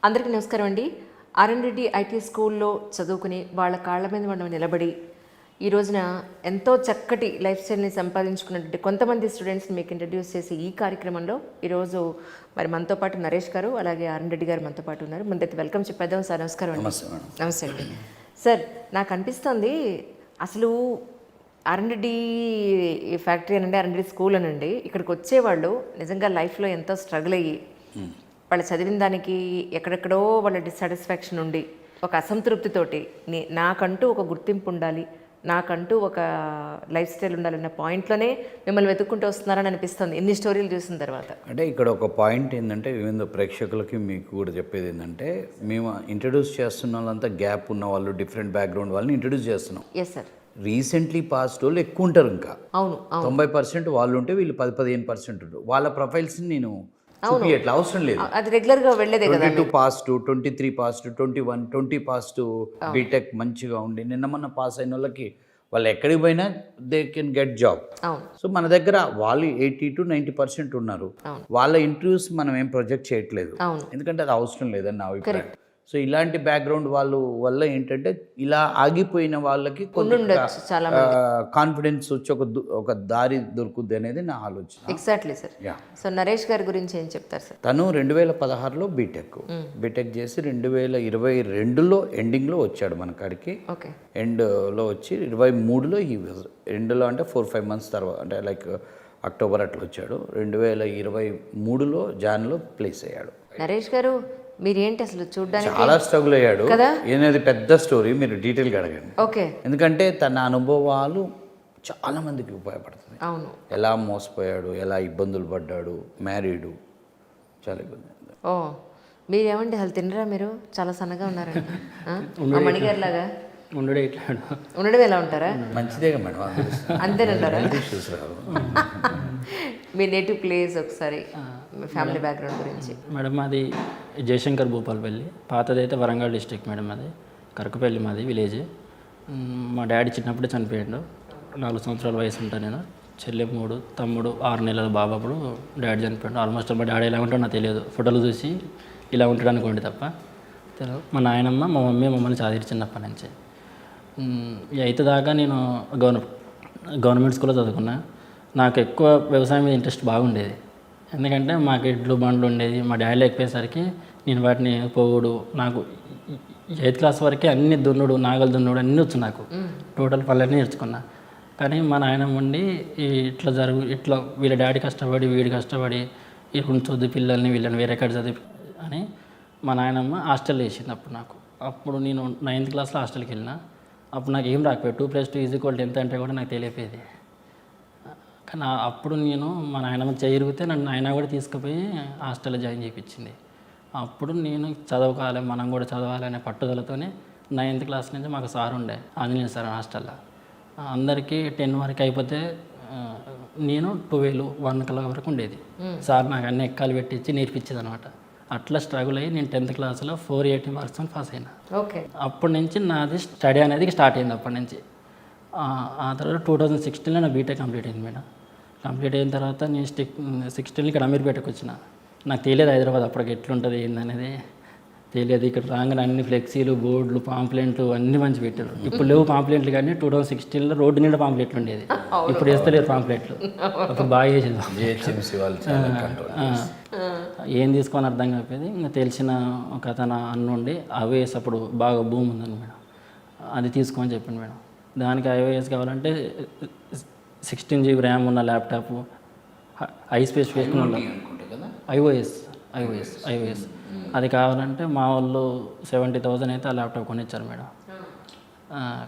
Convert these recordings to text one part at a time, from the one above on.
అందరికీ నమస్కారం అండి. ఆర్ఎన్ రెడ్డి ఐటీ స్కూల్లో చదువుకుని వాళ్ళ కాళ్ళ మీద మనం నిలబడి ఈ రోజున ఎంతో చక్కటి లైఫ్ స్టైల్ని సంపాదించుకున్నటువంటి కొంతమంది స్టూడెంట్స్ని మీకు ఇంట్రడ్యూస్ చేసి ఈ కార్యక్రమంలో ఈరోజు మరి మనతో పాటు నరేష్ గారు అలాగే ఆర్ఎన్ రెడ్డి గారు మనతో పాటు ఉన్నారు. ముందైతే వెల్కమ్ చెప్పేద్దాం సార్. నమస్కారం అండి. నమస్తే అండి సార్. నాకు అనిపిస్తుంది అసలు ఆర్ఎన్ రెడ్డి ఫ్యాక్టరీ అనండి, ఆర్ఎన్ రెడ్డి స్కూల్ అనండి, ఇక్కడికి వచ్చేవాళ్ళు నిజంగా లైఫ్లో ఎంతో స్ట్రగుల్ అయ్యి వాళ్ళు చదివిన దానికి ఎక్కడెక్కడో వాళ్ళ డిస్సాటిస్ఫాక్షన్ ఉండి ఒక అసంతృప్తితోటి నాకంటూ ఒక గుర్తింపు ఉండాలి, నాకంటూ ఒక లైఫ్ స్టైల్ ఉండాలన్న పాయింట్లోనే మిమ్మల్ని వెతుక్కుంటూ వస్తున్నారని అనిపిస్తుంది ఎన్ని స్టోరీలు చూసిన తర్వాత. అంటే ఇక్కడ ఒక పాయింట్ ఏంటంటే వివిధ ప్రేక్షకులకి మీకు కూడా చెప్పేది ఏంటంటే, మేము ఇంట్రడ్యూస్ చేస్తున్న వాళ్ళంతా గ్యాప్ ఉన్న వాళ్ళు, డిఫరెంట్ బ్యాక్గ్రౌండ్ వాళ్ళని ఇంట్రడ్యూస్ చేస్తున్నాం. Yes sir. రీసెంట్లీ పాస్ట్ వాళ్ళు ఎక్కువ ఉంటారు. ఇంకా అవును, 90% వాళ్ళు ఉంటే వీళ్ళు 10-15% ఉంటారు. వాళ్ళ ప్రొఫైల్స్ని నేను చూపించట్లే, అవసరం లేదు. అది రెగ్యులర్గా వెళ్ళేదే కదా. 22 పాస్ట్, 23 పాస్ట్, 21, 20 పాస్ట్ బీటెక్ మంచిగా ఉండి నిన్న మొన్న పాస్ అయిన వాళ్ళకి వాళ్ళు ఎక్కడికి పోయినా they can get job. So మన దగ్గర వాళ్ళు 80-90% ఉన్నారు. వాళ్ళ ఇంటర్వ్యూస్ మనం ఏం ప్రొజెక్ట్ చేయట్లేదు, ఎందుకంటే అది అవసరం లేదని నా అభిప్రాయం. సో ఇలాంటి బ్యాక్గ్రౌండ్ వాళ్ళు వల్ల ఏంటంటే ఇలా ఆగిపోయిన వాళ్ళకి చాలా కాన్ఫిడెన్స్ వచ్చి ఒక దారి దొరుకుద్ది అనేది నా ఆలోచన. Exactly sir. సో నరేష్ గారి గురించి ఏం చెప్తారు సార్? తను 2016లో బీటెక్ చేసి 2022లో ఎండింగ్లో వచ్చాడు మన కాడికి. ఎండ్లో వచ్చి 23లో ఎండ్లో అంటే 4-5 months తర్వాత, అంటే లైక్ అక్టోబర్ అట్లా వచ్చాడు. 2023లో జాన్లో ప్లేస్ అయ్యాడు. నరేష్ గారు మీరేంటి అసలు చూడడానికి చాలా స్ట్రగుల్ అయ్యాడు కదా. ఏది పెద్ద స్టోరీ, మీరు డీటెయిల్గా అడగండి. ఎందుకంటే తన అనుభవాలు చాలా మందికి ఉపయోగపడుతుంది. అవును, ఎలా మోసపోయాడు, ఎలా ఇబ్బందులు పడ్డాడు, మ్యారీడు, చాలా ఇబ్బంది. మీరేమండి అసలు తినరా? మీరు చాలా సన్నగా ఉన్నారండి. మణిగారి లాగా ఉండడం ఎలా ఉంటారా? మంచిదేగా మేడం, అంతేనంటారా? మీ నేటివ్ ప్లేస్ ఒకసారి ఫ్యామిలీ బ్యాక్గ్రౌండ్ గురించి. మేడం మాది జయశంకర్ భూపాలపల్లి, పాతదైతే వరంగల్ డిస్ట్రిక్ట్ మేడం. అది కరకపల్లి మాది విలేజ్. మా డాడీ చిన్నప్పుడే చనిపోయాడు. 4 సంవత్సరాల వయసు ఉంటాను నేను. చెల్లె 3, తమ్ముడు 6 నెలల బాబు. అప్పుడు డాడీ చనిపోయాడు. ఆల్మోస్ట్ మా డాడీ ఎలా ఉంటాడో నాకు తెలియదు, ఫోటోలు చూసి ఇలా ఉంటాడు అనుకోండి తప్ప తెలియదు. మా నాయనమ్మ మా మమ్మీ మమ్మల్ని చదివించినప్పటి నుంచి 8th దాకా నేను గవర్నమెంట్ స్కూల్లో చదువుకున్నా. నాకు ఎక్కువ వ్యవసాయం మీద ఇంట్రెస్ట్ బాగుండేది, ఎందుకంటే మాకు ఎడ్లు బండ్లు ఉండేది. మా డాడీ లేకపోయేసరికి నేను వాటిని పోవుడు, నాకు 8th క్లాస్ వరకే అన్ని దున్నుడు, నాగలు దున్నుడు అన్నీ వచ్చు నాకు. టోటల్ పనులన్నీ నేర్చుకున్నా. కానీ మా నాయనమ్మ ఉండి ఇట్లా వీళ్ళ డాడీ కష్టపడి వీడి కష్టపడి ఇప్పుడు చదువు పిల్లల్ని వీళ్ళని వేరే కాడ చదివి అని మా నాయనమ్మ హాస్టల్ వేసింది. అప్పుడు నేను 9th క్లాస్లో హాస్టల్కి వెళ్ళిన. అప్పుడు నాకు ఏం రాకపోయాడు. 2+2 ఎంత అంటే కూడా నాకు తెలియపోయేది. కానీ అప్పుడు నేను మా నాయనమ్మ చేరిగితే నన్ను ఆయన కూడా తీసుకుపోయి హాస్టల్లో జాయిన్ చేయించింది. అప్పుడు నేను చదవకాలి, మనం కూడా చదవాలి అనే పట్టుదలతోనే 9th క్లాస్ నుంచి మాకు సార్ ఉండే, ఆంజనేయ సార్ హాస్టల్లో. అందరికీ 10 వరకు అయిపోతే నేను 12-1 వరకు ఉండేది. సార్ నాకు అన్ని ఎక్కాలు పెట్టించి నేర్పించేది అనమాట. అట్లా స్ట్రగుల్ అయ్యి నేను 10th క్లాస్లో 480 మార్క్స్తో పాస్ అయినా. అప్పటి నుంచి నాది స్టడీ అనేది స్టార్ట్ అయింది. అప్పటి నుంచి ఆ తర్వాత 2016లో నా బీటెక్ కంప్లీట్ అయింది మేడం. కంప్లీట్ అయిన తర్వాత నేను 16 ఇక్కడ అమీర్పేటకు వచ్చిన. నాకు తెలియదు హైదరాబాద్ అప్పటికి ఎట్లుంటుంది ఏందనేది తెలియదు. ఇక్కడ రాగానే అన్ని ఫ్లెక్సీలు, బోర్డులు, పాంప్లెంట్లు అన్నీ మంచి పెట్టారు. ఇప్పుడు లేవు పాంప్లెంట్లు, కానీ 2016లో రోడ్డు నిండా పాంప్లెట్లు ఉండేది. ఇప్పుడు వేస్తలేరు పాంప్లెట్లు. అప్పుడు బాగా చేసేది. ఏం తీసుకొని అర్థం కాకపోయేది. ఇంకా తెలిసిన ఒక అతను అన్నుండి ఐఓఎస్ అప్పుడు బాగా భూమి ఉందని మేడం, అది తీసుకొని చెప్పింది మేడం. దానికి ఐఓఎస్ కావాలంటే 16 GB ర్యామ్ ఉన్న ల్యాప్టాప్, హై స్పెసిఫికేషన్ ఉన్న ఐఓఎస్ అది కావాలంటే మా వాళ్ళు 70,000 అయితే ఆ ల్యాప్టాప్ కొనిచ్చారు మేడం.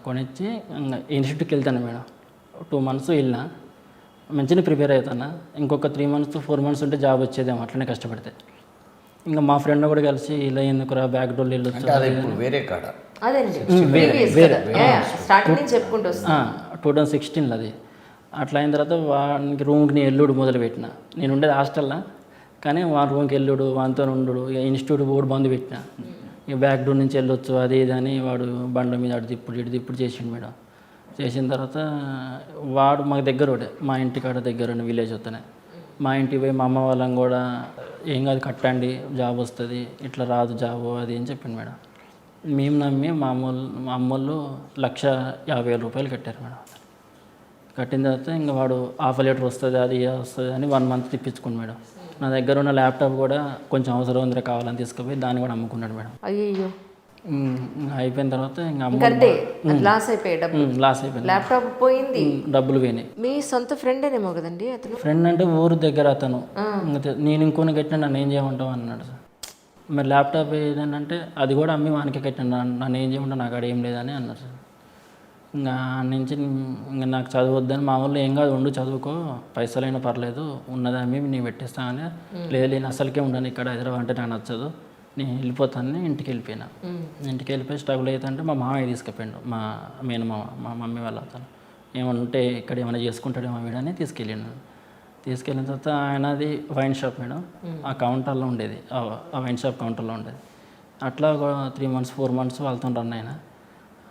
కొనిచ్చి ఇంకా ఇన్స్టిట్యూట్కి వెళ్తాను మేడం. 2 months వెళ్ళినా, మంచిగా ప్రిపేర్ అవుతాను. ఇంకొక 3 months 4 months ఉంటే జాబ్ వచ్చేదేమో అట్లనే కష్టపడితే. ఇంకా మా ఫ్రెండ్ కూడా కలిసి ఇలా ఎందుకురా బ్యాక్ డోర్లు వెళ్ళొచ్చు, 2016లో అది. అట్లా అయిన తర్వాత వానికి రూమ్కి నేను ఎల్లుడు మొదలుపెట్టిన. నేను ఉండేది హాస్టల్లో, కానీ వాని రూమ్కి ఎల్లుడు, వానితో ఉండు. ఇక ఇన్స్టిట్యూట్ కూడా బంద్ పెట్టిన. ఇక బ్యాక్ డోర్ నుంచి వెళ్ళొచ్చు అది ఇది అని వాడు బండ్ల మీద అటు తిప్పుడు చేసిండు మేడం. చేసిన తర్వాత వాడు మాకు దగ్గర ఒకటే, మా ఇంటికాడ దగ్గర విలేజ్ వస్తేనే మా ఇంటికి పోయి మా అమ్మ వాళ్ళని కూడా ఏం కాదు కట్టండి జాబ్ వస్తుంది, ఇట్లా రాదు జాబ్ అది అని చెప్పింది మేడం. మేము నమ్మి మా అమ్మోళ్ళు 1,50,000 కట్టారు మేడం. కట్టిన తర్వాత ఇంకా వాడు ½ లీటర్ వస్తుంది అది వస్తుంది అని 1 మంత్ తిప్పించుకున్నాడు మేడం. నా దగ్గర ఉన్న ల్యాప్టాప్ కూడా కొంచెం అవసరం ఉందిరా కావాలని తీసుకుపోయి దాన్ని కూడా అమ్ముకున్నాడు మేడం. అయ్యో, అయిపోయిన తర్వాత ఇంకా ఇంకంతే లాస్ అయిపోయాయి డబ్బు, లాస్ అయిపోయింది, ల్యాప్టాప్ పోయింది, డబ్బులు పోయినాయి. మీ సొంత ఫ్రెండేనేమో కదండి అతను? ఫ్రెండ్ అంటే ఊరు దగ్గర అతను. నేను ఇంకొని కట్టినా నన్ను ఏం చేయమంటావు అన్నాడు సార్. మరి ల్యాప్టాప్ ఏదంటే అది కూడా అమ్మి వానికి కట్టినా నన్ను ఏం చేయమంటావు, నాకు అక్కడ ఏం లేదని అన్నారు సార్. ఇంకా నుంచి ఇంకా నాకు చదవద్దని మా వాళ్ళు ఏం కాదు ఉండు చదువుకో పైసలైనా పర్లేదు ఉన్నది అమ్మి నేను పెట్టిస్తానని. లేదు నేను అసలుకే ఉండను ఇక్కడ హైదరాబాద్ అంటే నాకు నచ్చదు నేను వెళ్ళిపోతానని ఇంటికి వెళ్ళిపోయినా. ఇంటికి వెళ్ళిపోయి స్ట్రగుల్ అవుతుంటే మా మామయ్య తీసుకుపోయాడు, మా మేనమామ మా మమ్మీ వాళ్ళ అతను. ఏమన్నా ఉంటే ఇక్కడ ఏమైనా చేసుకుంటాడేమో వీడని తీసుకెళ్ళాను. తీసుకెళ్ళిన తర్వాత ఆయనది వైన్ షాప్ మేడం, ఆ కౌంటర్లో ఉండేది, ఆ వైన్ షాప్ కౌంటర్లో ఉండేది. అట్లా ఒక 3 months 4 months వాళ్ళతో రన్ అయినా.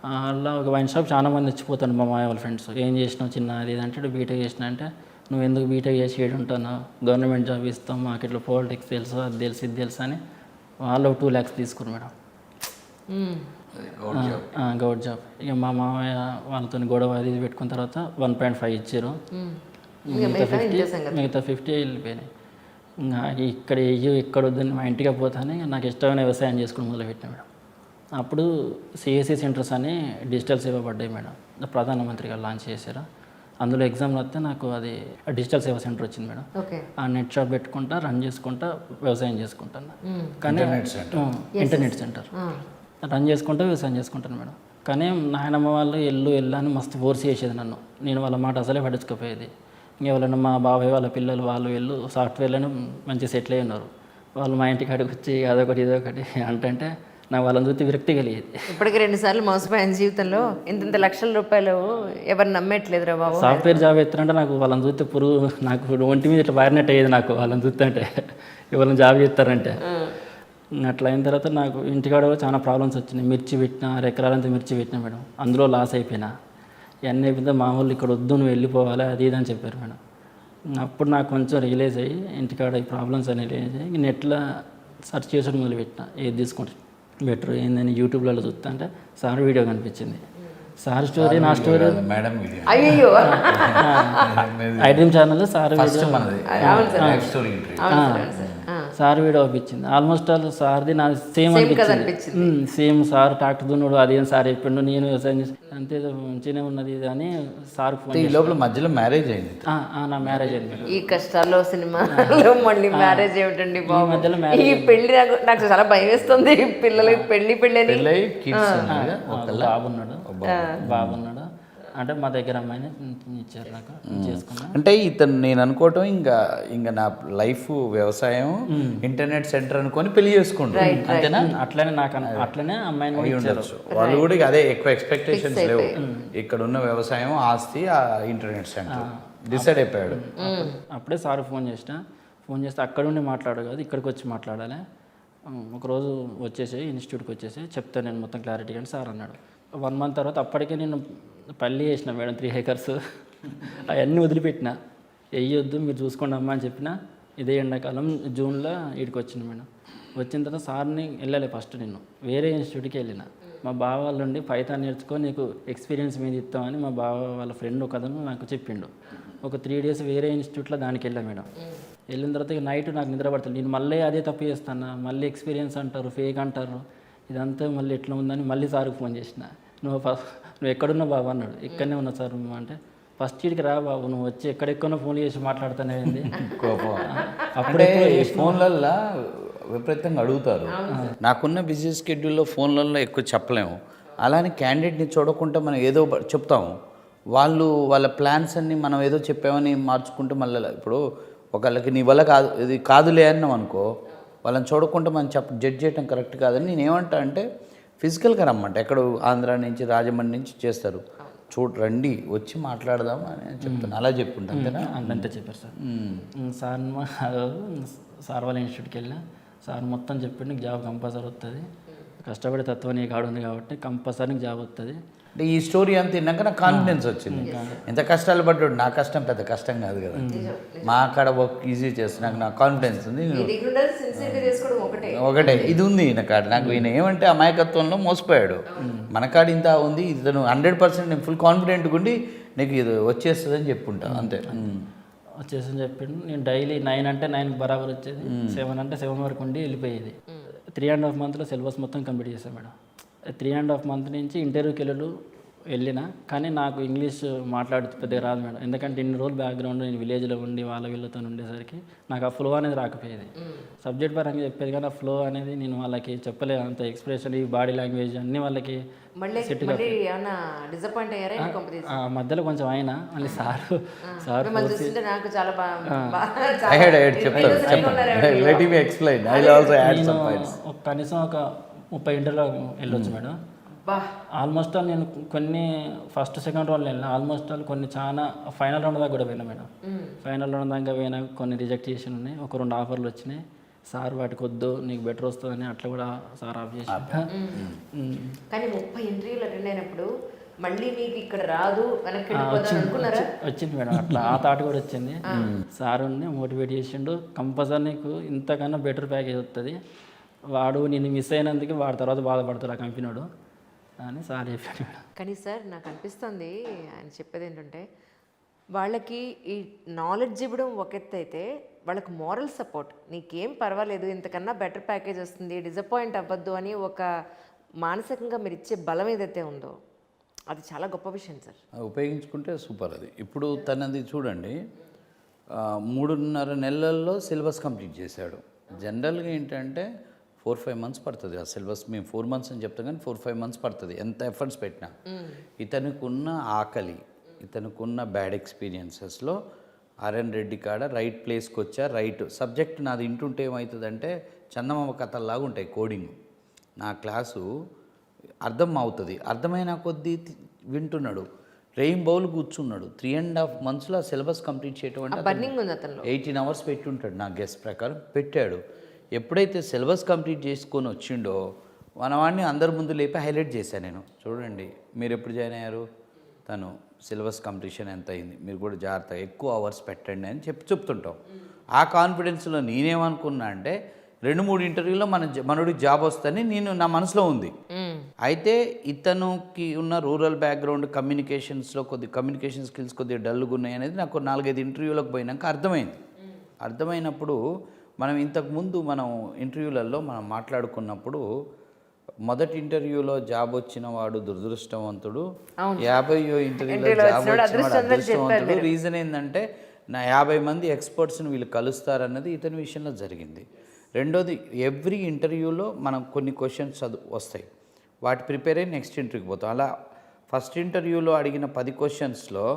అలా ఒక వైన్ షాప్ చాలా మంది వచ్చిపోతాడు మా మాయ వాళ్ళ ఫ్రెండ్స్. ఏం చేసినావు చిన్న అది అంటే బీటెక్ చేసిన అంటే నువ్వు ఎందుకు బీటెక్ చేసి ఏడు ఉంటాను, గవర్నమెంట్ జాబ్ ఇస్తాం మాకు ఇట్లా పాలిటిక్స్ తెలుసు అది తెలుసు ఇది తెలుసు అని వాళ్ళు 2 lakhs తీసుకురు మేడం, గవర్నమెంట్ జాబ్. ఇక మా మామయ్య వాళ్ళతో గొడవ అది ఇది పెట్టుకున్న తర్వాత 1.5 ఇచ్చారు, మిగతా 50 వెళ్ళిపోయినాయి. ఇంకా ఇక్కడ వద్దని మా ఇంటికి పోతానే నాకు ఇష్టమైన వ్యవసాయం చేసుకుని మొదలుపెట్టినా మేడం. అప్పుడు సిఎస్సి సెంటర్స్ అని డిజిటల్ సేవ పడ్డాయి మేడం, ప్రధానమంత్రి గారు లాంచ్ చేశారు. అందులో ఎగ్జామ్లు వస్తే నాకు అది డిజిటల్ సేవా సెంటర్ వచ్చింది మేడం. ఆ నెట్ షాప్ పెట్టుకుంటా రన్ చేసుకుంటా వ్యవసాయం చేసుకుంటాను. కానీ ఇంటర్నెట్ సెంటర్ రన్ చేసుకుంటా వ్యవసాయం చేసుకుంటాను మేడం. కానీ నాయనమ్మ వాళ్ళు ఎల్లు అని మస్తు ఫోర్స్ చేసేది నన్ను. నేను వాళ్ళ మాట అసలే పట్టించుకోపోయేది. ఎవరైనా మా బాబాయ్ వాళ్ళ పిల్లలు వాళ్ళు వెళ్ళు సాఫ్ట్వేర్లోనే మంచిగా సెటిల్ అయి ఉన్నారు. వాళ్ళు మా ఇంటికి అడిగి వచ్చి అదొకటి ఇదొకటి అంటే నాకు వాళ్ళని చూస్తే విరక్తి కలిగేది. ఇప్పటికి 2 సార్లు మోసపోయాను జీవితంలో. ఇంత లక్షల రూపాయలు ఎవరు నమ్మట్లేదురా బాబు. సాఫ్ట్వేర్ జాబ్ ఎత్తారంటే నాకు వాళ్ళని చూస్తే పురుగు నాకు ఒంటి మీద ఇట్లా బారినట్టు అయ్యేది నాకు వాళ్ళని చూస్తుంటే, ఎవరైనా జాబ్ చేస్తారంటే. అట్లా అయిన తర్వాత నాకు ఇంటికాడ చాలా ప్రాబ్లమ్స్ వచ్చినాయి. మిర్చి పెట్టినా ఎకరాలంతా మిర్చి పెట్టినా మేడం, అందులో లాస్ అయిపోయినా. ఇవన్నీ అయిపోతే మా వాళ్ళు ఇక్కడ వద్దు నువ్వు వెళ్ళిపోవాలి అది ఇది అని చెప్పారు మేడం. అప్పుడు నాకు కొంచెం రియలైజ్ అయ్యి ఇంటికాడ ఈ ప్రాబ్లమ్స్ అని రియలైజ్ అయ్యి నెట్లో సెర్చ్ చేసుకుని మొదలుపెట్టిన ఏది తీసుకుంటాను బెటర్ ఏందని యూట్యూబ్లలో చూస్తా అంటే సార్ వీడియో కనిపించింది. సార్ స్టోరీ నా స్టోరీ మేడం అయ్యో ఐడ్రీమ్ ఛానల్లో సార్ సార్ వీడియో పంపించింది. ఆల్మోస్ట్ ఆల్ సార్ది నా సేమ్ అనిపించింది. సేమ్ సార్ ట్రాక్టర్ దున్నుడు అది అని సార్ చెప్పిండు, నేను వ్యవసాయం చేసి అంతే మంచిగానే ఉన్నది అని సార్ ఫోన్. ఈ లోపల మధ్యలో మ్యారేజ్ అయింది. నా మ్యారేజ్ అయింది. ఈ కష్టాల్లో సినిమాలో మళ్ళీ మ్యారేజ్ ఏమిటండి బాబు. మధ్యలో ఈ పెళ్లి నాకు చాలా భయం వేస్తుంది. పిల్లలకి పెళ్లి బాబున్నాడు అంటే మా దగ్గర అమ్మాయిని ఇచ్చారు నాకు చేసుకున్నా. అంటే ఇతను నేను అనుకోవటం ఇంకా నా లైఫ్ వ్యవసాయం ఇంటర్నెట్ సెంటర్ అనుకొని పెళ్లి చేసుకుంటాను అంతేనా? అట్లనే అమ్మాయిని ఇచ్చారు. వాళ్ళు కూడా అదే ఎక్కువ ఎక్స్పెక్టేషన్స్ లేవు. ఇక్కడ ఉన్న వ్యవసాయం ఆస్తి ఆ ఇంటర్నెట్ సెంటర్ డిసైడ్ అయిపోయాడు. అప్పుడే సార్ ఫోన్ చేస్తే అక్కడ ఉండి మాట్లాడు కాదు ఇక్కడికి వచ్చి మాట్లాడాలి, ఒకరోజు వచ్చేసి ఇన్స్టిట్యూట్కి వచ్చేసి చెప్తాను నేను మొత్తం క్లారిటీ అని సార్ అన్నాడు. 1 month తర్వాత అప్పటికే నేను పల్లి వేసిన మేడం 3 acres అవన్నీ వదిలిపెట్టిన. వేయొద్దు మీరు చూసుకోండి అమ్మా అని చెప్పిన. ఇదే ఎండాకాలం జూన్లో వీడికి వచ్చిన మేడం. వచ్చిన తర్వాత సార్ని వెళ్ళాలి ఫస్ట్ నేను వేరే ఇన్స్టిట్యూట్కి వెళ్ళిన. మా బావ వాళ్ళు ఉండి పైథాన్ నేర్చుకో నీకు ఎక్స్పీరియన్స్ మీద ఇస్తామని మా బావ వాళ్ళ ఫ్రెండ్ ఒక అతను నాకు చెప్పిండు. ఒక 3 days వేరే ఇన్స్టిట్యూట్లో దానికి వెళ్ళాను మేడం. వెళ్ళిన తర్వాత నైట్ నాకు నిద్ర పడుతుంది. నేను మళ్ళీ అదే తప్పు చేస్తాను, మళ్ళీ ఎక్స్పీరియన్స్ అంటారు ఫేక్ అంటారు, ఇదంతా మళ్ళీ ఎట్లా ఉందని మళ్ళీ సార్కి ఫోన్ చేసిన. నువ్వు ఎక్కడున్నావు బాబు అన్నాడు. ఇక్కడనే ఉన్నా సార్ అంటే ఫస్ట్ ఇడికి రా బాబు నువ్వు వచ్చి ఎక్కడెక్కడో ఫోన్ చేసి మాట్లాడుతానే కోపం. అప్పుడే ఫోన్లల్లో విపరీతంగా అడుగుతారు. నాకున్న బిజీ స్కెడ్యూల్లో ఫోన్లలో ఎక్కువ చెప్పలేము. అలానే క్యాండిడేట్ని చూడకుండా మనం ఏదో చెప్తాము, వాళ్ళ ప్లాన్స్ అన్నీ మనం ఏదో చెప్పామని మార్చుకుంటూ మళ్ళీ ఇప్పుడు ఒకళ్ళకి నీ వల్ల కాదు ఇది కాదులే అన్నాం అనుకో, వాళ్ళని చూడకుండా మనం జడ్జ్ చేయడం కరెక్ట్ కాదని నేను ఏమంటా అంటే ఫిజికల్గా రమ్మంట. ఎక్కడ ఆంధ్ర నుంచి రాజమండ్రి నుంచి చేస్తారు, రండి వచ్చి మాట్లాడదాం అని చెప్తాను. అలా చెప్పుకుంటా అంతేనా? అంతే చెప్పారు సార్. సార్ వాళ్ళ ఇన్స్టిట్యూట్కి వెళ్ళినా సార్ మొత్తం చెప్పిండు నీకు జాబ్ కంపల్సరీ వస్తుంది, కష్టపడే తత్వం నీకు ఆడు ఉంది కాబట్టి కంపల్సరీ నీకు జాబ్ వస్తుంది. అంటే ఈ స్టోరీ అంత తిన్నాక నాకు కాన్ఫిడెన్స్ వచ్చింది. ఎంత కష్టాలు పడ్డాడు, నా కష్టం పెద్ద కష్టం కాదు కదా, మా అక్కడ వర్క్ ఈజీ చేస్తున్నాక నాకు కాన్ఫిడెన్స్ ఉంది. ఒకటే ఇది ఉంది ఈయన కాడ. నాకు ఈయన ఏమంటే అమాయకత్వంలో మోసపోయాడు. మన కాడ ఇంత ఉంది, ఇతను 100% నేను ఫుల్ కాన్ఫిడెంట్గా ఉండి నీకు ఇది వచ్చేస్తుందని చెప్పుంటా అంతే. వచ్చేసి చెప్పిండు. నేను డైలీ 9 అంటే 9 బరాబర్ వచ్చేది, 7 అంటే 7 వరకు ఉండి వెళ్ళిపోయేది. 3.5 మంత్లో సిలబస్ మొత్తం కంప్లీట్ చేశాను మేడం. 3.5 మంత్ నుంచి ఇంటర్వ్యూకి వెళ్ళిన, కానీ నాకు ఇంగ్లీష్ మాట్లాడుతూ పెద్దగా రాదు మేడం. ఎందుకంటే ఇన్ని రోజులు బ్యాక్గ్రౌండ్ నేను విలేజ్లో ఉండి వీళ్ళతో ఉండేసరికి నాకు ఆ ఫ్లో అనేది రాకపోయేది. సబ్జెక్ట్ పరంగా చెప్పేది కానీ ఆ ఫ్లో అనేది నేను వాళ్ళకి చెప్పలేదు. అంత ఎక్స్ప్రెషన్, ఈ బాడీ లాంగ్వేజ్ అన్నీ వాళ్ళకి మధ్యలో కొంచెం అయినా మళ్ళీ సార్ కనీసం ఒక 30 ఇంటర్లో వెళ్ళొచ్చు మేడం. ఆల్మోస్ట్ ఆల్ నేను కొన్ని ఫస్ట్ సెకండ్ రౌండ్లో వెళ్ళిన, ఆల్మోస్ట్ ఆల్ కొన్ని చాలా ఫైనల్ రౌండ్ దాకా కూడా పోయినా మేడం. ఫైనల్ రౌండ్ దాకా పోయినా కొన్ని రిజెక్ట్ చేసి ఉన్నాయి, ఒక 2 ఆఫర్లు వచ్చినాయి. సార్ వాటికి వద్దు, నీకు బెటర్ వస్తుందని అట్లా కూడా సార్ ఆఫ్ చేసి. కానీ 30 ఇంటర్వ్యూలు అటెండ్ అయినప్పుడు మళ్ళీ మీకు ఇక్కడ రాదు వచ్చింది మేడం. అట్లా ఆ థాట్ కూడా వచ్చింది. సార్ మోటివేట్ చేసిండు, కంపల్సరీ నీకు ఇంతకన్నా బెటర్ ప్యాకేజ్ వస్తుంది, వాడు నేను మిస్ అయినందుకు వాడి తర్వాత బాధపడతాడు ఆ కంపెనీ వాడు అని సార్ చెప్పాడు. కానీ సార్ నాకు అనిపిస్తుంది ఆయన చెప్పేది ఏంటంటే, వాళ్ళకి ఈ నాలెడ్జ్ ఇవ్వడం ఒక ఎత్తు అయితే, వాళ్ళకి మోరల్ సపోర్ట్, నీకేం పర్వాలేదు, ఇంతకన్నా బెటర్ ప్యాకేజ్ వస్తుంది, డిసప్పాయింట్ అవ్వద్దు అని ఒక మానసికంగా మీరు ఇచ్చే బలం ఏదైతే ఉందో అది చాలా గొప్ప విషయం సార్. ఉపయోగించుకుంటే సూపర్. అది ఇప్పుడు తనది చూడండి, 3.5 నెలల్లో సిలబస్ కంప్లీట్ చేశాడు. జనరల్గా ఏంటంటే 4-5 మంత్స్ పడుతుంది ఆ సిలబస్. మేము 4 మంత్స్ అని చెప్తాం కానీ 4-5 మంత్స్ పడుతుంది ఎంత ఎఫర్ట్స్ పెట్టినా. ఇతనికి ఉన్న ఆకలి, ఇతనికి ఉన్న బ్యాడ్ ఎక్స్పీరియన్సెస్లో ఆర్ఎన్ రెడ్డి కాడ రైట్ ప్లేస్కి వచ్చా. రైట్ సబ్జెక్ట్ నాది ఇంటుంటే ఏమవుతుందంటే చందమామ కథల్లాగా ఉంటాయి కోడింగ్. నా క్లాసు అర్థం అవుతుంది, అర్థమైన కొద్దీ వింటున్నాడు, రెయిన్బోలు కూర్చున్నాడు. 3.5 మంత్స్లో సిలబస్ కంప్లీట్ చేయటం అంటే 18 hours పెట్టి ఉంటాడు నా గెస్ ప్రకారం పెట్టాడు. ఎప్పుడైతే సిలబస్ కంప్లీట్ చేసుకొని వచ్చిండో మనవాడిని అందరి ముందు లేపి హైలైట్ చేశాను నేను. చూడండి మీరు ఎప్పుడు జాయిన్ అయ్యారు, తను సిలబస్ కంప్లీషన్ ఎంత అయింది, మీరు కూడా జాగ్రత్తగా ఎక్కువ అవర్స్ పెట్టండి అని చెప్తుంటాం. ఆ కాన్ఫిడెన్స్లో నేనేమనుకున్నా అంటే 2-3 ఇంటర్వ్యూలో మనోడికి జాబ్ వస్తుందని నేను నా మనసులో ఉంది. అయితే ఇతనుకి ఉన్న రూరల్ బ్యాక్గ్రౌండ్, కమ్యూనికేషన్స్లో కమ్యూనికేషన్ స్కిల్స్ కొద్దిగా డల్గా ఉన్నాయి అనేది నాకు 4-5 ఇంటర్వ్యూలకు పోయినాక అర్థమైంది. అర్థమైనప్పుడు మనం ఇంతకుముందు ఇంటర్వ్యూలలో మనం మాట్లాడుకున్నప్పుడు మొదటి ఇంటర్వ్యూలో జాబ్ వచ్చిన వాడు దురదృష్టవంతుడు, 50వ ఇంటర్వ్యూలో జాబ్ వచ్చిన వాడు అదృష్టవంతుడు. రీజన్ ఏంటంటే నా 50 మంది ఎక్స్పర్ట్స్ని వీళ్ళు కలుస్తారన్నది ఇతని విషయంలో జరిగింది. రెండోది, ఎవ్రీ ఇంటర్వ్యూలో మనం కొన్ని క్వశ్చన్స్ వస్తాయి, వాటి ప్రిపేర్ అయ్యి నెక్స్ట్ ఇంటర్వ్యూకి పోతాం. అలా ఫస్ట్ ఇంటర్వ్యూలో అడిగిన 10 క్వశ్చన్స్లో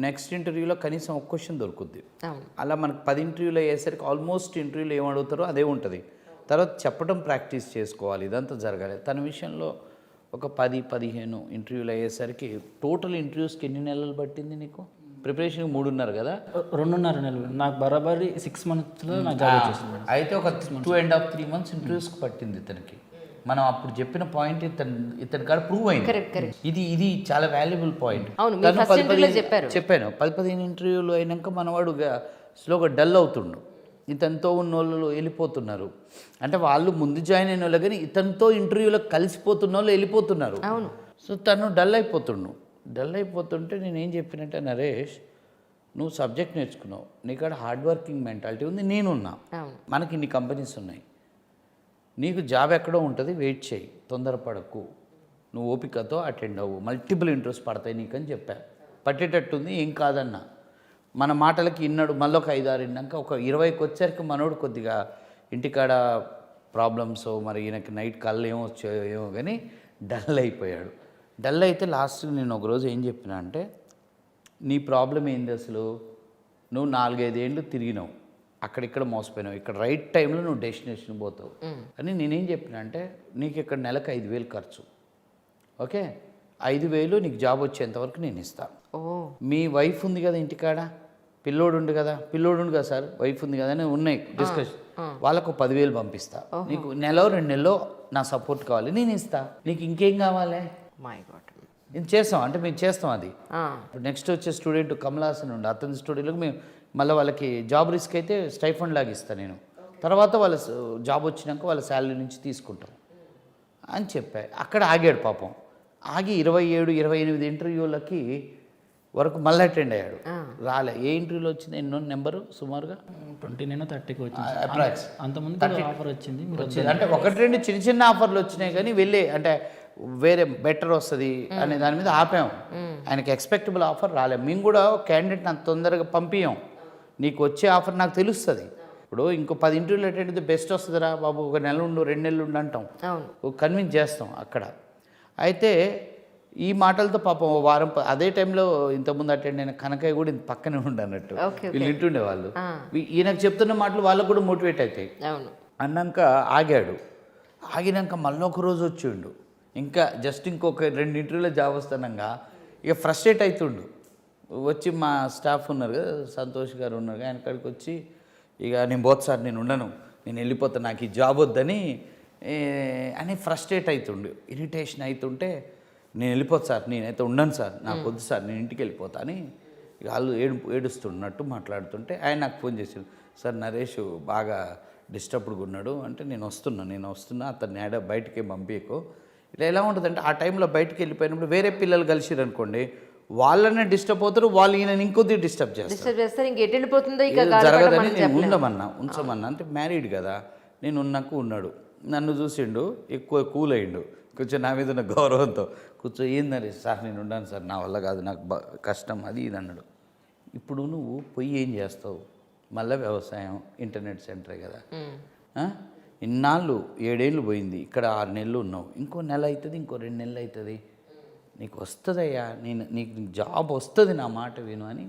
నెక్స్ట్ ఇంటర్వ్యూలో కనీసం ఒక క్వశ్చన్ దొరుకుద్ది. అలా మనకు 10 ఇంటర్వ్యూలు అయ్యేసరికి ఆల్మోస్ట్ ఇంటర్వ్యూలో ఏమడుగుతారో అదే ఉంటుంది. తర్వాత చెప్పడం ప్రాక్టీస్ చేసుకోవాలి, ఇదంతా జరగాలి. తన విషయంలో ఒక 10-15 ఇంటర్వ్యూలు అయ్యేసరికి టోటల్ ఇంటర్వ్యూస్కి ఎన్ని నెలలు పట్టింది నీకు? ప్రిపరేషన్ 3.5 కదా? 2.5 నెలలు. నాకు బరాబరి 6 మంత్స్లో నాకు జాబ్ వచ్చేసింది. అయితే ఒక 2.5-3 మంత్స్ ఇంటర్వ్యూస్కి పట్టింది ఇతనికి. మనం అప్పుడు చెప్పిన పాయింట్ ఇతని కాడ ప్రూవ్ అయింది. ఇది చాలా వాల్యుబుల్ పాయింట్. చెప్పాను 10-15 ఇంటర్వ్యూలు అయినాక మనవాడు స్లోగా డల్ అవుతుండు. ఇతనితో ఉన్న వాళ్ళు వెళ్ళిపోతున్నారు. అంటే వాళ్ళు ముందు జాయిన్ అయిన వాళ్ళు కానీ ఇతనితో ఇంటర్వ్యూలో కలిసిపోతున్న వాళ్ళు వెళ్ళిపోతున్నారు. సో తను డల్ అయిపోతుంటే నేనేం చెప్పినట్టే, నరేష్ నువ్వు సబ్జెక్ట్ నేర్చుకున్నావు, నీకాడ హార్డ్ వర్కింగ్ మెంటాలిటీ ఉంది, నేనున్నా, మనకి ఇన్ని కంపెనీస్ ఉన్నాయి, నీకు జాబ్ ఎక్కడో ఉంటుంది, వెయిట్ చేయి, తొందరపడకు, నువ్వు ఓపికతో అటెండ్ అవ్వు, మల్టిపుల్ ఇంట్రెస్ట్ పడతాయి నీకు అని చెప్పా. పట్టేటట్టుంది, ఏం కాదన్నా. మన మాటలకి ఇన్నాడు. మళ్ళీ ఒక 5-6 విన్నాక ఒక 20కి వచ్చేసరికి మనోడు కొద్దిగా ఇంటికాడ ప్రాబ్లమ్స్, మరి ఈయనకి నైట్ కళ్ళు ఏమో వచ్చాయో ఏమో కానీ డల్ అయిపోయాడు. డల్ అయితే లాస్ట్ నేను ఒకరోజు ఏం చెప్పినా అంటే, నీ ప్రాబ్లం ఏంది అసలు, నువ్వు 4-5 ఏళ్ళు తిరిగినావు, అక్కడిక్కడ మోసపోయినావు, ఇక్కడ రైట్ టైంలో నువ్వు డెస్టినేషన్ పోతావు అని నేనేం చెప్పిన అంటే, నీకు ఇక్కడ నెలకు 5,000 ఖర్చు, ఓకే, 5,000 నీకు జాబ్ వచ్చేంతవరకు నేను ఇస్తాను. మీ వైఫ్ ఉంది కదా ఇంటికాడ, పిల్లోడు ఉంది కదా సార్, వైఫ్ ఉంది కదా అని ఉన్నాయి డిస్కషన్, వాళ్ళకు 10,000 పంపిస్తా, నీకు 1-2 నెలలో నా సపోర్ట్ కావాలి, నేను ఇస్తా, నీకు ఇంకేం కావాలి, మై గాడ్. ఇది చేస్తాం అంటే మేము చేస్తాం అది. ఇప్పుడు నెక్స్ట్ వచ్చే స్టూడెంట్ కమలాసన్ ఉండి అతని స్టూడెంట్లకు మేము మళ్ళీ వాళ్ళకి జాబ్ రిస్క్ అయితే స్టైఫండ్ లాగా ఇస్తాను నేను, తర్వాత వాళ్ళ జాబ్ వచ్చినాక వాళ్ళ శాలరీ నుంచి తీసుకుంటాం అని చెప్పా. అక్కడ ఆగాడు పాపం. ఆగి 27-28 ఇంటర్వ్యూలకి వరకు మళ్ళీ అటెండ్ అయ్యాడు, రాలే. ఏ ఇంటర్వ్యూలో వచ్చింది ఎన్నో నెంబరు సుమారుగా 29-30కి వచ్చింది అప్రాక్స్. అంతమంది ఆఫర్ వచ్చింది. అంటే 1-2 చిన్న చిన్న ఆఫర్లు వచ్చినాయి కానీ వెళ్ళే అంటే వేరే బెటర్ వస్తుంది అనే దాని మీద ఆపాము. ఆయనకి ఎక్స్పెక్టబుల్ ఆఫర్ రాలేదు. మేము కూడా క్యాండిడేట్ని అంత తొందరగా పంపించాం, నీకు వచ్చే ఆఫర్ నాకు తెలుస్తుంది. ఇప్పుడు ఇంకో 10 ఇంటర్వ్యూలు అటెండ్ అయితే బెస్ట్ వస్తుందిరా బాబు, 1 నెల ఉండు 2 నెలలు ఉండు అంటాం, కన్విన్స్ చేస్తాం అక్కడ. అయితే ఈ మాటలతో పాపం ఓ వారం అదే టైంలో ఇంతకుముందు అటెండ్ అయిన కనకయ్య కూడా ఇంత పక్కనే ఉండి అన్నట్టు వీళ్ళు వింటుండే వాళ్ళు. ఈయనకు చెప్తున్న మాటలు వాళ్ళకు కూడా మోటివేట్ అవుతాయి అన్నాక ఆగాడు. ఆగినాక మళ్ళీ ఒక రోజు వచ్చిండు, ఇంకా జస్ట్ ఇంకొక 2 ఇంటర్వ్యూలో జాబ్ వస్తానంగా ఇక ఫ్రస్ట్రేట్ అవుతుండు. వచ్చి మా స్టాఫ్ ఉన్నారు కదా, సంతోష్ గారు ఉన్నారు కదా, ఆయన కాడికి వచ్చి ఇక నేను పోతా సార్, నేను ఉండను, నేను వెళ్ళిపోతాను, నాకు ఈ జాబ్ వద్దని అని ఫ్రస్ట్రేట్ అవుతుండు, ఇరిటేషన్ అవుతుంటే నేను వెళ్ళిపోతా సార్, నేనైతే ఉండను సార్, నాకు వద్దు సార్, నేను ఇంటికి వెళ్ళిపోతా అని వాళ్ళు ఏడుస్తున్నట్టు మాట్లాడుతుంటే ఆయన నాకు ఫోన్ చేశాడు, సార్ నరేష్ బాగా డిస్టర్బ్డ్గా ఉన్నాడు అంటే నేను వస్తున్నా అతన్ని బయటికి పంపించకు. ఇలా ఎలా ఉంటుందంటే ఆ టైంలో బయటికి వెళ్ళిపోయినప్పుడు వేరే పిల్లలు కలిసిరు అనుకోండి, వాళ్ళనే డిస్టర్బ్ అవుతారు, వాళ్ళు ఈయన ఇంకొద్ది డిస్టర్బ్ చేస్తారు. జరగదని నేను ఉంచమన్నా అంటే మ్యారీడ్ కదా, నేను ఉన్నాకు ఉన్నాడు, నన్ను చూసిండు, ఎక్కువ కూల్ అయ్యిండు, కొంచెం నా మీద ఉన్న గౌరవంతో కూర్చో, ఏందని సార్ నేను ఉన్నాను సార్, నా వల్ల కాదు, నాకు కష్టం అది ఇది అన్నాడు. ఇప్పుడు నువ్వు పోయి ఏం చేస్తావు, మళ్ళీ వ్యవసాయం, ఇంటర్నెట్ సెంటరే కదా, ఇన్నాళ్ళు 7 ఏళ్ళు పోయింది, ఇక్కడ 6 నెలలు ఉన్నావు, ఇంకో నెల అవుతుంది, ఇంకో 2 నెలలు అవుతుంది, నీకు వస్తుందయ్యా, నీకు జాబ్ వస్తుంది, నా మాట విను అని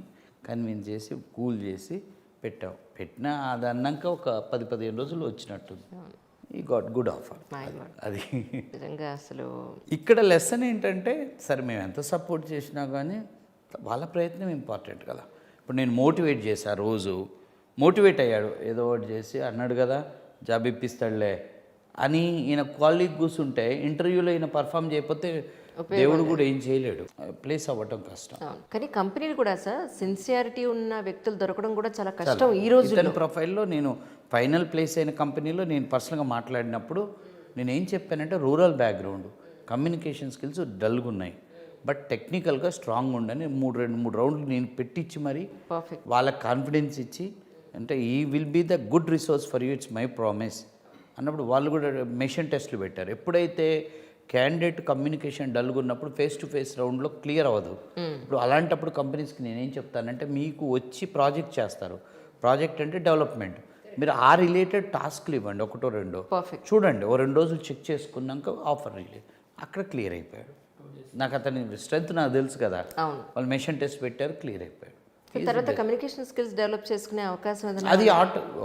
కన్విన్స్ చేసి కూల్ చేసి పెట్టినా అది అన్నాక ఒక 10-15 రోజులు వచ్చినట్టుంది. ఈ గాట్ గుడ్ ఆఫర్. అది నిజంగా అసలు ఇక్కడ లెసన్ ఏంటంటే, సరే మేము ఎంత సపోర్ట్ చేసినా కానీ వాళ్ళ ప్రయత్నం ఇంపార్టెంట్ కదా. ఇప్పుడు నేను మోటివేట్ చేశా, రోజు మోటివేట్ అయ్యాడు, ఏదో ఒకటి చేసి అన్నాడు కదా జాబ్ ఇప్పిస్తాడులే అని ఈయన కాలేజ్ కూర్చుంటే ఇంటర్వ్యూలో ఈయన పర్ఫామ్ చేయకపోతే దేవుడు కూడా ఏం చేయలేడు, ప్లేస్ అవ్వటం కష్టం. కానీ కంపెనీలు కూడా సార్ సిన్సియారిటీ ఉన్న వ్యక్తులు దొరకడం కూడా చాలా కష్టం ఈ రోజు. ప్రొఫైల్లో నేను ఫైనల్ ప్లేస్ అయిన కంపెనీలో నేను పర్సనల్గా మాట్లాడినప్పుడు నేను ఏం చెప్పానంటే, రూరల్ బ్యాక్గ్రౌండ్, కమ్యూనికేషన్ స్కిల్స్ డల్గా ఉన్నాయి, బట్ టెక్నికల్గా స్ట్రాంగ్ ఉండని 2-3 రౌండ్లు నేను పెట్టించి మరి వాళ్ళకి కాన్ఫిడెన్స్ ఇచ్చి, అంటే ఈ will be the good resource for you, it's my promise అన్నప్పుడు వాళ్ళు కూడా మెషిన్ టెస్ట్లు పెట్టారు. ఎప్పుడైతే క్యాండిడేట్ కమ్యూనికేషన్ డల్గా ఉన్నప్పుడు ఫేస్ టు ఫేస్ రౌండ్లో క్లియర్ అవ్వదు. ఇప్పుడు అలాంటప్పుడు కంపెనీస్కి నేనేం చెప్తానంటే, మీకు వచ్చి ప్రాజెక్ట్ చేస్తారు, ప్రాజెక్ట్ అంటే డెవలప్మెంట్, మీరు ఆ రిలేటెడ్ టాస్క్లు ఇవ్వండి, 1-2 చూడండి, 2 రోజులు చెక్ చేసుకున్నాక ఆఫర్ రిలీజ్, అక్కడ క్లియర్ అయిపోయాడు. నాకు అతని స్ట్రెంత్ నాకు తెలుసు కదా, వాళ్ళు మెషిన్ టెస్ట్ పెట్టారు, క్లియర్ అయిపోయాడు. తర్వాత కమ్యూనికేషన్ స్కిల్స్ డెవలప్ చేసుకునే అవకాశం అది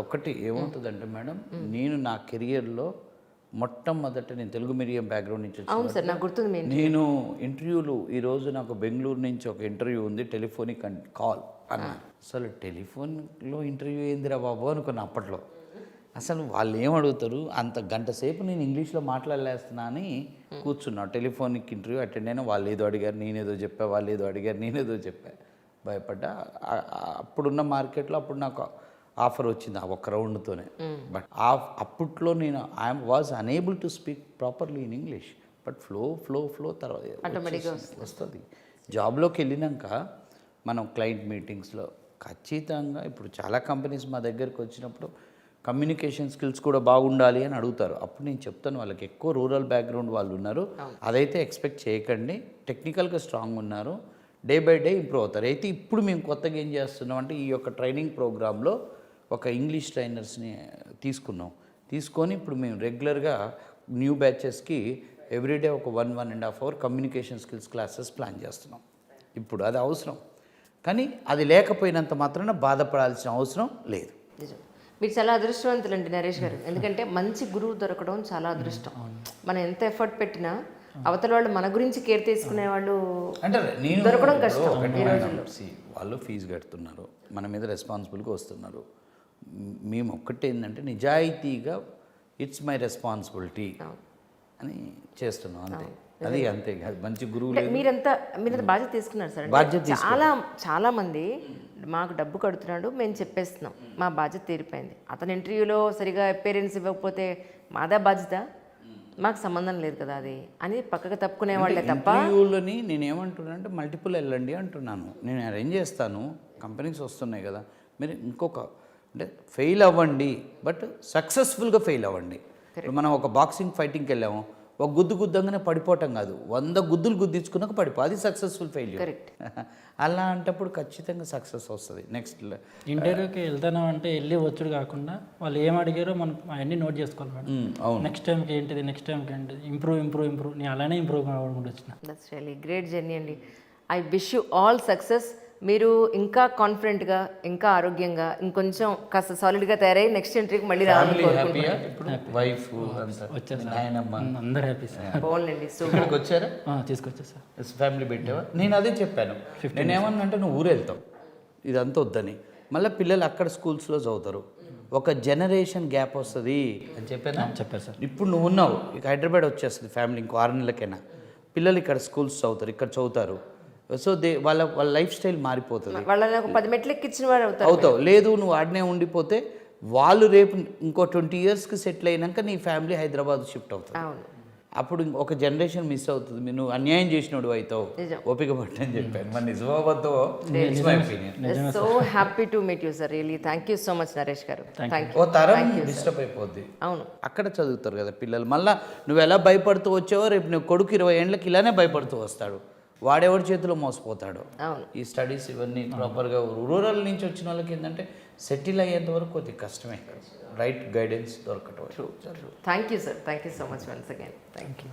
ఒకటి ఏమవుతుందంటే మేడం, నేను నా కెరియర్లో మొట్టమొదట నేను తెలుగు మీడియం బ్యాక్గ్రౌండ్ నుంచి వచ్చాను. నేను ఇంటర్వ్యూలు ఈరోజు నాకు బెంగళూరు నుంచి ఒక ఇంటర్వ్యూ ఉంది, టెలిఫోనిక్ కాల్ అన్న. అసలు టెలిఫోన్లో ఇంటర్వ్యూ ఏందిరా బాబు అనుకున్నా అప్పట్లో. అసలు వాళ్ళు ఏమడుగుతారు, అంత గంట సేపు నేను ఇంగ్లీష్లో మాట్లాడలేస్తున్నా అని కూర్చున్నా. టెలిఫోనిక్ ఇంటర్వ్యూ అటెండ్ అయినా, వాళ్ళు ఏదో అడిగారు నేనేదో చెప్పా, వాళ్ళు ఏదో అడిగారు నేనేదో చెప్పా, భయపడ్డా. అప్పుడున్న మార్కెట్లో అప్పుడు నాకు ఆఫర్ వచ్చింది ఆ 1 రౌండ్తోనే. బట్ అప్పట్లో నేను was unable to speak properly in English, but flow తర్వాత వస్తుంది. జాబ్లోకి వెళ్ళినాక మనం క్లయింట్ మీటింగ్స్లో ఖచ్చితంగా, ఇప్పుడు చాలా కంపెనీస్ మా దగ్గరికి వచ్చినప్పుడు కమ్యూనికేషన్ స్కిల్స్ కూడా బాగుండాలి అని అడుగుతారు. అప్పుడు నేను చెప్తాను వాళ్ళకి, ఎక్కువ రూరల్ బ్యాక్గ్రౌండ్ వాళ్ళు ఉన్నారు, అదైతే ఎక్స్పెక్ట్ చేయకండి, టెక్నికల్గా స్ట్రాంగ్ ఉన్నారు, డే బై డే ఇంప్రూవ్ అవుతారు. అయితే ఇప్పుడు మేము కొత్తగా ఏం చేస్తున్నాం అంటే, ఈ యొక్క ట్రైనింగ్ ప్రోగ్రాంలో ఒక ఇంగ్లీష్ ట్రైనర్స్ని తీసుకొని ఇప్పుడు మేము రెగ్యులర్గా న్యూ బ్యాచెస్కి ఎవ్రీడే ఒక 1-1.5 our communication skills classes plan చేస్తున్నాం. ఇప్పుడు అది అవసరం, కానీ అది లేకపోయినంత మాత్రాన బాధపడాల్సిన అవసరం లేదు. మీరు చాలా అదృష్టవంతులండి నరేష్ గారు, ఎందుకంటే మంచి గురువు దొరకడం చాలా అదృష్టం. మనం ఎంత ఎఫర్ట్ పెట్టినా అవతల వాళ్ళు మన గురించి కేర్ తీసుకునే వాళ్ళు అంటే దొరకడం కష్టం ఈ రోజుల్లో. వాళ్ళు ఫీజు కడుతున్నారు, మన మీద రెస్పాన్సిబుల్గా వస్తున్నారు. మేము ఒక్కటే ఏంటంటే, నిజాయితీగా ఇట్స్ మై రెస్పాన్సిబిలిటీ, అని చేస్తున్నాం అంతే. అది అంతే కాదు, మంచి గురువు అంటే మీరంతా బాధ్యత తీసుకున్నారు సార్. బాధ్యత చాలా మంది మాకు డబ్బు కడుతున్నాడు, మేము చెప్పేస్తున్నాం, మా బాధ్యత తీరిపోయింది. అతని ఇంటర్వ్యూలో సరిగా అపీరెన్స్ ఇవ్వకపోతే మాదా బాధ్యత, మాకు సంబంధం లేదు కదా అది అని పక్కకు తప్పుకునే వాళ్ళే తప్ప. ఇంటర్వ్యూలని నేను ఏమంటున్నాను అంటే మల్టిపుల్ వెళ్ళండి అంటున్నాను. నేను అరేంజ్ చేస్తాను, కంపెనీస్ వస్తున్నాయి కదా, మీరు ఇంకొక అంటే ఫెయిల్ అవ్వండి బట్ సక్సెస్ఫుల్గా ఫెయిల్ అవ్వండి. ఇప్పుడు మనం ఒక బాక్సింగ్ ఫైటింగ్కి వెళ్ళాము, ఒక గుద్దంగానే పడిపోవటం కాదు, 100 గుద్దులు గుద్దించుకున్నాక పడిపో, అది సక్సెస్ఫుల్ ఫెయిల్యూర్. కరెక్ట్. అలా అంటప్పుడు ఖచ్చితంగా సక్సెస్ వస్తుంది. నెక్స్ట్ ఇంటర్వ్యూకి వెళ్తాను అంటే వెళ్ళి వచ్చుడు కాకుండా వాళ్ళు ఏం అడిగారో మనం అవన్నీ నోట్ చేసుకోవాలి మేడం. అవును, నెక్స్ట్ టైంకి ఏంటిది, నెక్స్ట్ టైంకి ఏంటిది, ఇంప్రూవ్ నేను అలానే ఇంప్రూవ్ అవ్వకుండా వచ్చిన. దట్స్ రియల్లీ గ్రేట్ జర్నీ అండి. I wish you all success. మీరు ఇంకా కాన్ఫిడెంట్గా, ఇంకా ఆరోగ్యంగా, ఇంకొంచెం కాస్త సాలిడ్గా తయారై నెక్స్ట్ ఎంట్రీకి మళ్ళీ రావాలని కోరుకుంటున్నాను. ఇప్పుడు వైఫ్ అందరూ హ్యాపీ సార్. బాగుందండి. సో ఇక్కడికి వచ్చారా, తీసుకొచ్చా సార్. ఫ్యామిలీ పెట్టావా? నేను అదే చెప్పాను, నేనేమన్నా అంటే నువ్వు ఊరు వెళ్తావు ఇదంతా వద్దని, మళ్ళీ పిల్లలు అక్కడ స్కూల్స్లో చదువుతారు, ఒక జనరేషన్ గ్యాప్ వస్తుంది అని చెప్పారు సార్. ఇప్పుడు నువ్వు ఉన్నావు, ఇక హైదరాబాద్ వచ్చేస్తుంది ఫ్యామిలీ ఇంకో 6 నెలలకైనా, పిల్లలు ఇక్కడ స్కూల్స్ చదువుతారు, ఇక్కడ చదువుతారు. సో వాళ్ళ లైఫ్ స్టైల్ మారిపోతుంది. వాళ్ళని ఒక 10 మెట్లు ఎక్కించిన వారు అవుతావు. లేదు నువ్వు ఆడనే ఉండిపోతే వాళ్ళు రేపు ఇంకో 20 ఇయర్స్కి సెటిల్ అయినాక నీ ఫ్యామిలీ హైదరాబాద్ షిఫ్ట్ అవుతుంది. అవును. అప్పుడు ఒక జనరేషన్ మిస్ అవుతుంది. నువ్వు అన్యాయం చేసినోడు అవుతావు. ఓపిక పట్టని చెప్పాను. మరి నిజమవద్దో so happy to meet you sir. Really thank you so much Naresh garu. Thank you. ఓ తరం డిస్టర్బ్ అయిపోద్ది. అవును, అక్కడ చదువుతారు కదా పిల్లలు. మళ్ళీ నువ్వు ఎలా భయపడుతూ వచ్చావో రేపు నువ్వు కొడుకు 20 ఏళ్ళకి ఇలానే భయపడుతూ వస్తాడు. వాడెవరి చేతిలో మోసపోతాడు. అవును. ఈ స్టడీస్ ఇవన్నీ ప్రాపర్గా రూరల్ నుంచి వచ్చిన వాళ్ళకి ఏంటంటే సెటిల్ అయ్యేంత వరకు కొద్దిగా కష్టమే, రైట్ గైడెన్స్ దొరకటం. Thank you sir. Thank you so much once again. Thank you.